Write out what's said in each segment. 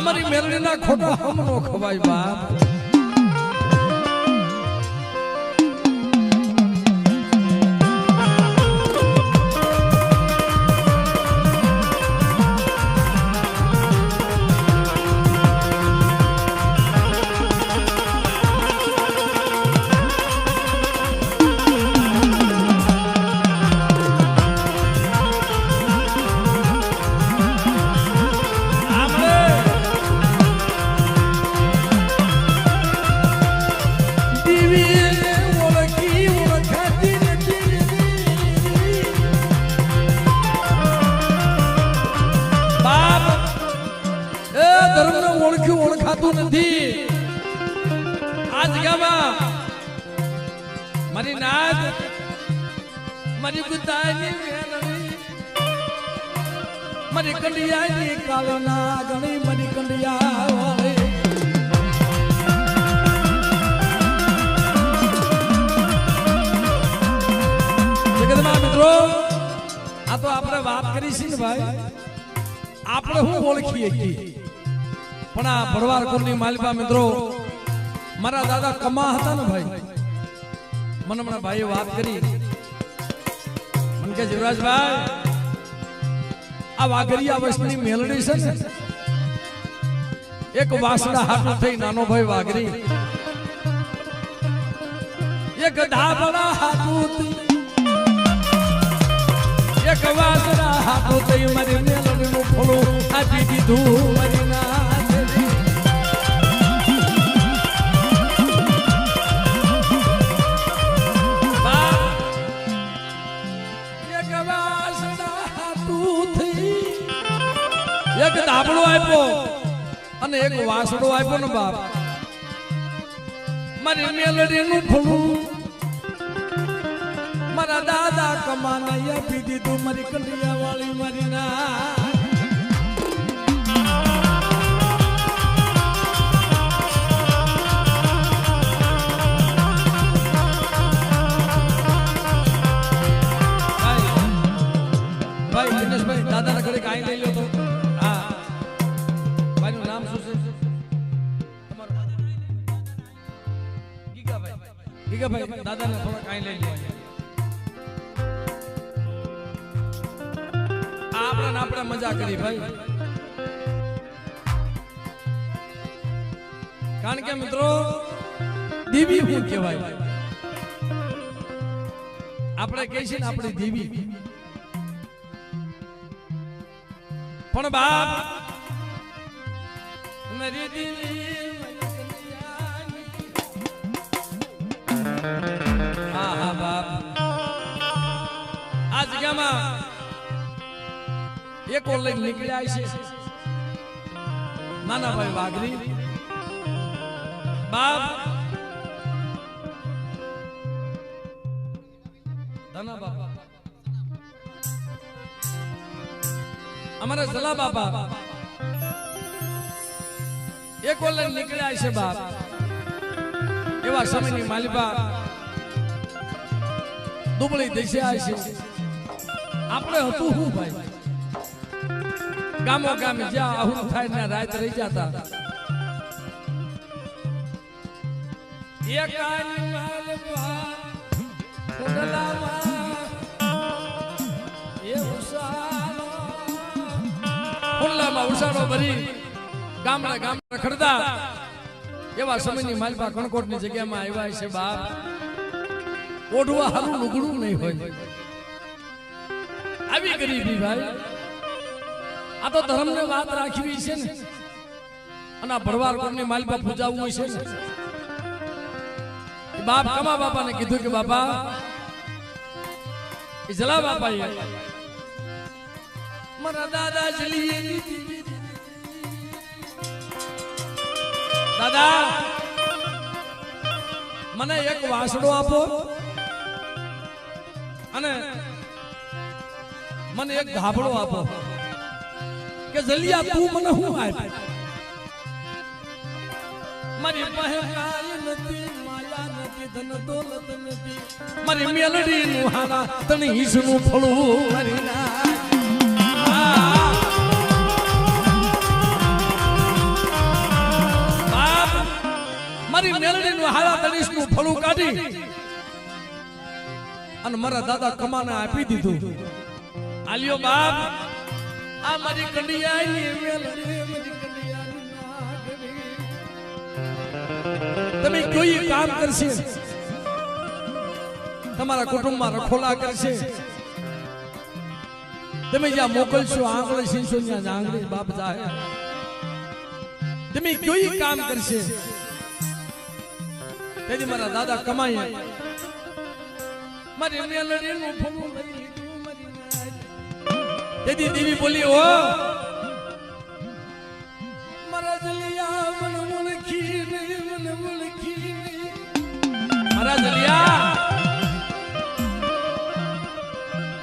અમારી મેલડીના ખોટા હમનો ખવાય બાપ મારી નાદ મારી ગુદાની મેલડી મારી કંડિયાની કાળના ગણી મારી કંડિયા વાળી જગતના મિત્રો આ તો આપણે વાત કરી છે ને ભાઈ આપણે હું ઓળખીએ પણ આ ભરવાડ કુળની માલિકા મિત્રો મારા દાદા કમા હતા ને ભાઈ મને હમણાં ભાઈએ વાત કરી મને કે જીવરાજભાઈ આ વાઘરિયા વસ્તીની મેલડી છે ને એક વાસડા હાટું થઈ નાનો ભાઈ વાઘરી એક ધાબળા હાટું એક વાસડા હાટું થઈ મારી મેલડીનું ફોલું આપી દીધું મારી ના એક ધાબળો આપ્યો અને એક વાસડો આપ્યો ને બાપ મારી મેલડીનું ફૂલું મારા દાદા કમાને આપી દીધું મારી કંડિયા વાળી મારી ના ભાઈ દિનેશભાઈ દાદાના ઘરે કાંઈ લઈ લો તો ભાઈ દાદાને થોડા કાંઈ લઈ લે આપણે મજા કરી ભાઈ કારણ કે મિત્રો દેવી શું કહેવાય આપણે કહે છે ને આપણી દેવી પણ બાપ મારી દેવી આ જગ્યામાં એક ઓર લઈને નીકળ્યા છે નાના ભાઈ વાઘરી બાપ ધના બાપા અમારા જલા બાપા એક ઓર લઈને નીકળ્યા છે બાપ એવા સમયની માલિકા દુબળી દિશા છે આપણે હતું હું ભાઈ ગામો ગામ જ્યાં આહુર થાય ને રાત રહી જતા એકાની માલપા કોડલામાં એ ઉસાળો કોડલામાં ઉસાળો ભરી ગામડા ગામડા ખડતા એવા સમયની માલપા કણકોટની જગ્યામાં આવ્યા છે બાપ ઓઢવા હારું લુગડું નહીં હોય આવી ગરીબી ભાઈ આ તો ધર્મને વાત રાખવી છે ને અને ભરવાડ કોની માલિકા પૂજાવું છે ને બાપ કમા બાપાને કીધું કે બાપા જલા બાપા મારા દાદા જલી દાદા મને એક વાસડો આપો અને મને એક ધાબળો આપો કે જલિયા તું મને હું આપ મારી પાસે કાય નથી માયા નથી ધન દોલત નથી મારી મેલડી નું હારા તણી ઈશ નું ફળું મારી ના અને મારા દાદા કમાને આપી દીધું. આલ્યો બાપ, આ મારી કંડિયાની મેલડી, મારી કંડિયાની નાગરી. તમે કોઈ કામ કરશે, તમારા કુટુંબમાં રખોલા કરશે, તમે જ્યાં મોકલશો આંગળી સીનશો ત્યાં આંગળી બાપ જાય. તમે કોઈ કામ કરશે, તેથી મારા દાદા કમાય મારી મેલડીનું ફૂલું લઈ લીધું મારી નાગરી. તેથી દેવી બોલી, ઓ મારા જલિયા મને ઓળખી નહીં, મને ઓળખી નહીં. મારા જલિયા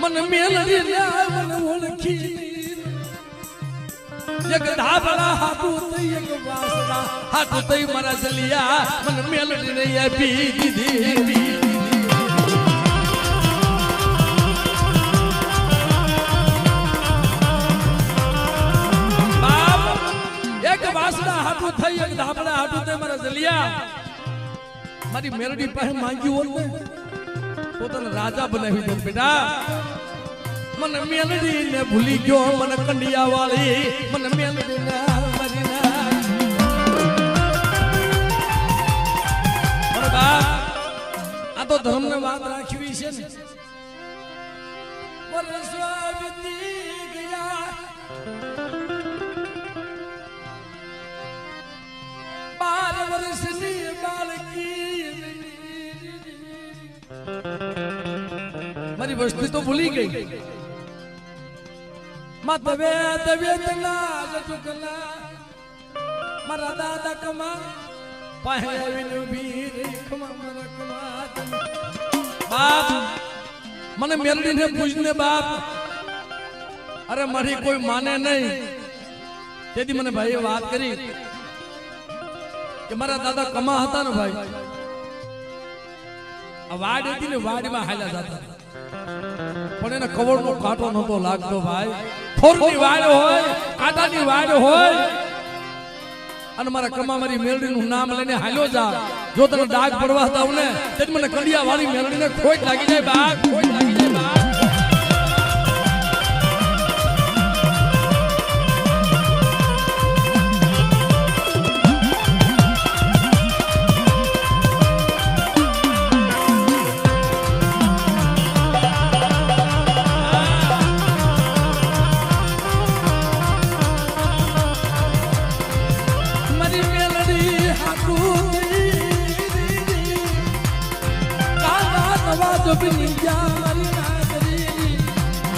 મને મેલડી લ્યા, મને ઓળખી નહીં. એક ધાબળા હાથું થઈ, એક વાસડા હાથું થઈ, મારા જલિયા મને મેલડી નહીં આપી દીધી. વાસડા હાથું થઈ, એક ધાબળા હાથું થઈ, મારા જલિયા મારી મેલડી પાસે માંગ્યું હોત ને તો તને રાજા બનાવી દે. બેટા મને મેલડી ને ભૂલી ગયો, મને કંડિયા વાળી, મને મેલડી ને મારી ના. આ તો ધર્મ ને વાત રાખવી છે ને. વર્ષો વીતી ગયા, 12 વર્ષની બાળકી મારી વસ્તુ તો ભૂલી ગઈ. મારા દાદા કમા પાસે આવીને ઊભી રહી. બાપ મને મેલડીને પૂછને બાપ. અરે મારી કોઈ માને નહીં. તેથી મને ભાઈએ વાત કરી કે મારા દાદા કમા હતા ને ભાઈ, આ વાડ હતી ને વાડમાં હાલ્યા જતા, પણ એને કવળનો કાંટો નતો લાગતો ભાઈ. થોરની વાડ હોય, કાંટાની વાડ હોય, અને મારા કમા મારી મેલડીનું નામ લઈને હાલ્યો જા. જો તને ડાઘ પડવા હતા ને તેથી મને કંડિયા વાળી મેલડીને ખોટ લાગી જાય બાપ, ખોટ લાગી જાય બાપ.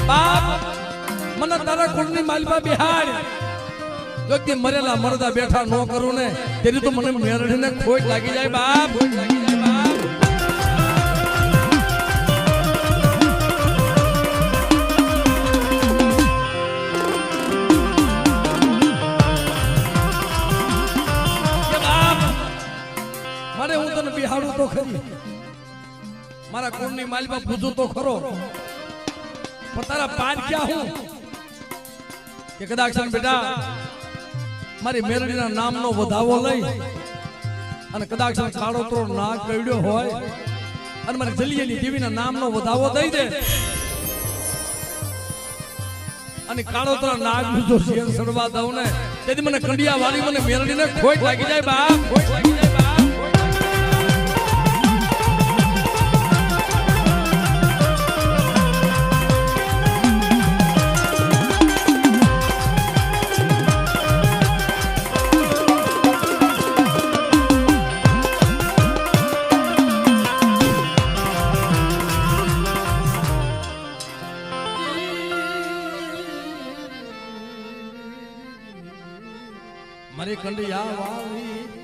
બાપ મને તારા કુળની માલમાં બિહાર જો કે મરેલા મરદા બેઠા ન કરું ને તેરી તો મને મેલડીને ખોટ લાગી જાય બાપ, ખોટ લાગી જાય બાપ. મારે હું તને બિહાડું તો ખરી, મારા કુળની માલમાં પૂછું તો ખરો, પણ તારા પાર ક્યાં હું કે કદાચ બેટા મારી મેલડીના નામનો વધાવો લઈ અને કદાચ કાળોતરો નાગ કડ્યો હોય અને મારી જલિયાની દેવીના નામનો વધાવો દઈ દે અને કાળોતરા નાગ જો શેર સડવા દઉં ને તેથી મને કંડિયા વાળી મને મેલડીને ખોટ લાગી જાય બાપ, ખોટ લાગી જાય બાપ. મારી કંડિયા વાળી